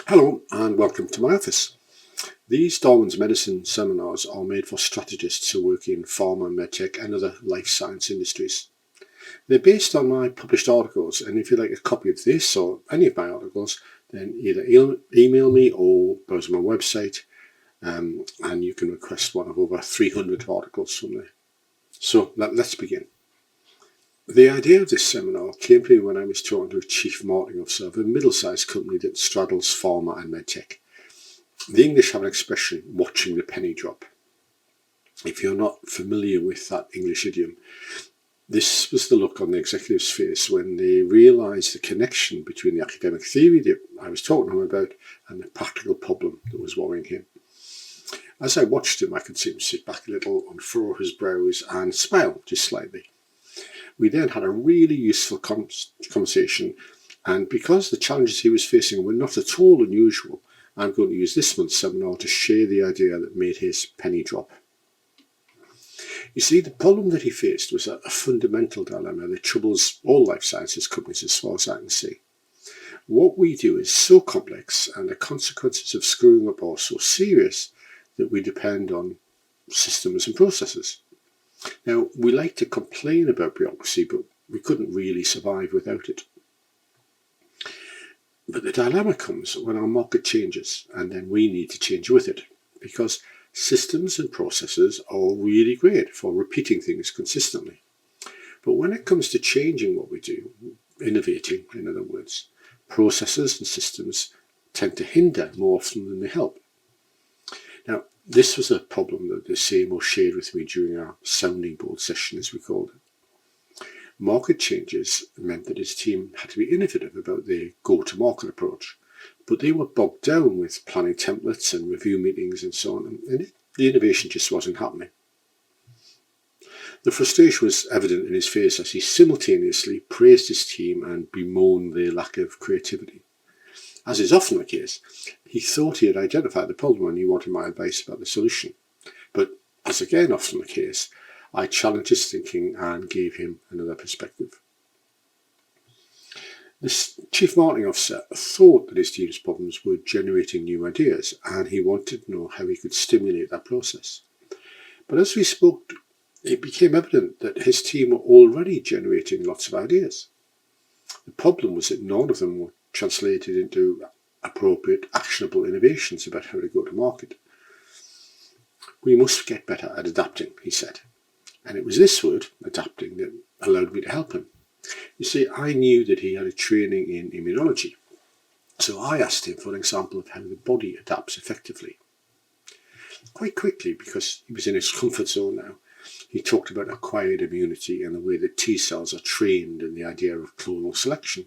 Hello and welcome to my office. These Darwin's Medicine seminars are made for strategists who work in pharma, medtech and other life science industries. They're based on my published articles, and if you'd like a copy of this or any of my articles, then either email me or browse my website, and you can request one of over 300 articles from there. So let's begin. The idea of this seminar came to me when I was talking to a chief marketing officer of a middle-sized company that straddles pharma and medtech. The English have an expression, watching the penny drop. If you're not familiar with that English idiom, this was the look on the executive's face when they realised the connection between the academic theory that I was talking to him about and the practical problem that was worrying him. As I watched him, I could see him sit back a little, unfurrow his brows and smile just slightly. We then had a really useful conversation, and because the challenges he was facing were not at all unusual, I'm going to use this month's seminar to share the idea that made his penny drop. You see, the problem that he faced was a fundamental dilemma that troubles all life sciences companies as far as I can see. What we do is so complex and the consequences of screwing up are so serious that we depend on systems and processes. Now, we like to complain about bureaucracy, but we couldn't really survive without it. But the dilemma comes when our market changes, and then we need to change with it, because systems and processes are really great for repeating things consistently. But when it comes to changing what we do, innovating, in other words, processes and systems tend to hinder more often than they help. Now, this was a problem that the CMO shared with me during our sounding board session, as we called it. Market changes meant that his team had to be innovative about their go-to-market approach, but they were bogged down with planning templates and review meetings and so on, and the innovation just wasn't happening. The frustration was evident in his face as he simultaneously praised his team and bemoaned their lack of creativity. As is often the case, he thought he had identified the problem and he wanted my advice about the solution. But as again often the case, I challenged his thinking and gave him another perspective. This chief marketing officer thought that his team's problems were generating new ideas, and he wanted to know how he could stimulate that process. But as we spoke, it became evident that his team were already generating lots of ideas. The problem was that none of them were translated into appropriate, actionable innovations about how to go to market. We must get better at adapting, he said. And it was this word, adapting, that allowed me to help him. You see, I knew that he had a training in immunology, so I asked him for an example of how the body adapts effectively. Quite quickly, because he was in his comfort zone now, he talked about acquired immunity and the way that T cells are trained and the idea of clonal selection.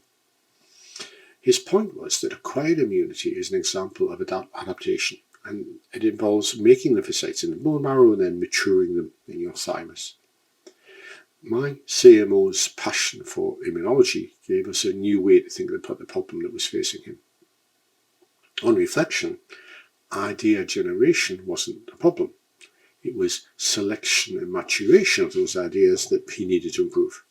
His point was that acquired immunity is an example of adaptation, and it involves making lymphocytes in the bone marrow and then maturing them in your thymus. My CMO's passion for immunology gave us a new way to think about the problem that was facing him. On reflection, idea generation wasn't a problem. It was selection and maturation of those ideas that he needed to improve.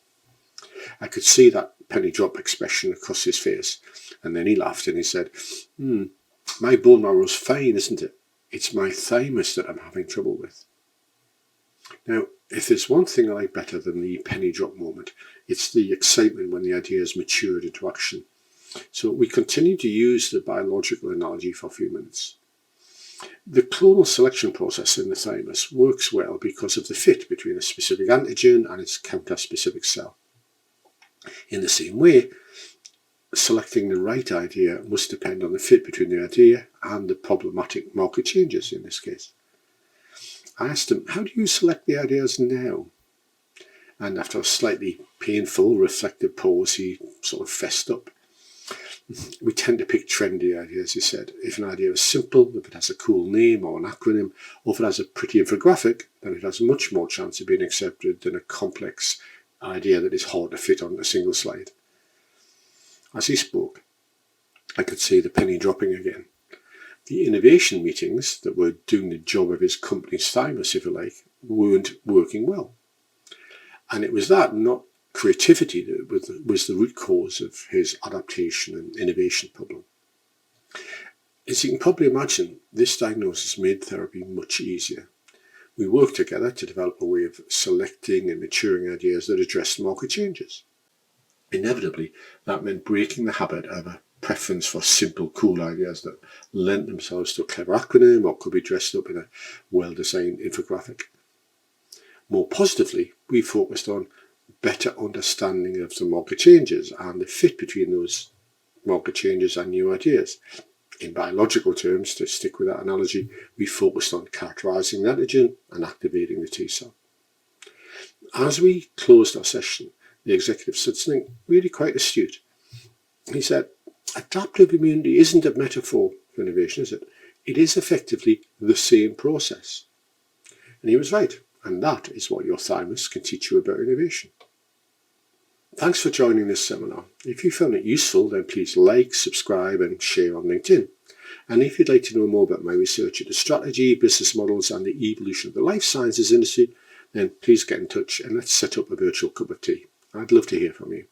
I could see that penny drop expression across his face, and then he laughed and he said, my bone marrow's fine, isn't it? It's my thymus that I'm having trouble with. Now, if there's one thing I like better than the penny drop moment, it's the excitement when the idea is matured into action. So we continue to use the biological analogy for a few minutes. The clonal selection process in the thymus works well because of the fit between a specific antigen and its counter-specific cell. In the same way, selecting the right idea must depend on the fit between the idea and the problematic market changes in this case. I asked him, how do you select the ideas now? And after a slightly painful, reflective pause, he sort of fessed up. We tend to pick trendy ideas, he said. If an idea is simple, if it has a cool name or an acronym, or if it has a pretty infographic, then it has much more chance of being accepted than a complex idea that is hard to fit on a single slide. As he spoke, I could see the penny dropping again. The innovation meetings that were doing the job of his company's thymus, if you like, weren't working well. And it was that, not creativity, that was the root cause of his adaptation and innovation problem. As you can probably imagine, this diagnosis made therapy much easier. We worked together to develop a way of selecting and maturing ideas that addressed market changes. Inevitably, that meant breaking the habit of a preference for simple, cool ideas that lent themselves to a clever acronym or could be dressed up in a well-designed infographic. More positively, we focused on better understanding of the market changes and the fit between those market changes and new ideas. In biological terms, to stick with that analogy, we focused on characterising the antigen and activating the T cell. As we closed our session, the executive said something really quite astute. He said, adaptive immunity isn't a metaphor for innovation, is it? It is effectively the same process. And he was right, and that is what your thymus can teach you about innovation. Thanks for joining this seminar. If you found it useful, then please like, subscribe and share on LinkedIn. And if you'd like to know more about my research into strategy, business models and the evolution of the life sciences industry, then please get in touch and let's set up a virtual cup of tea. I'd love to hear from you.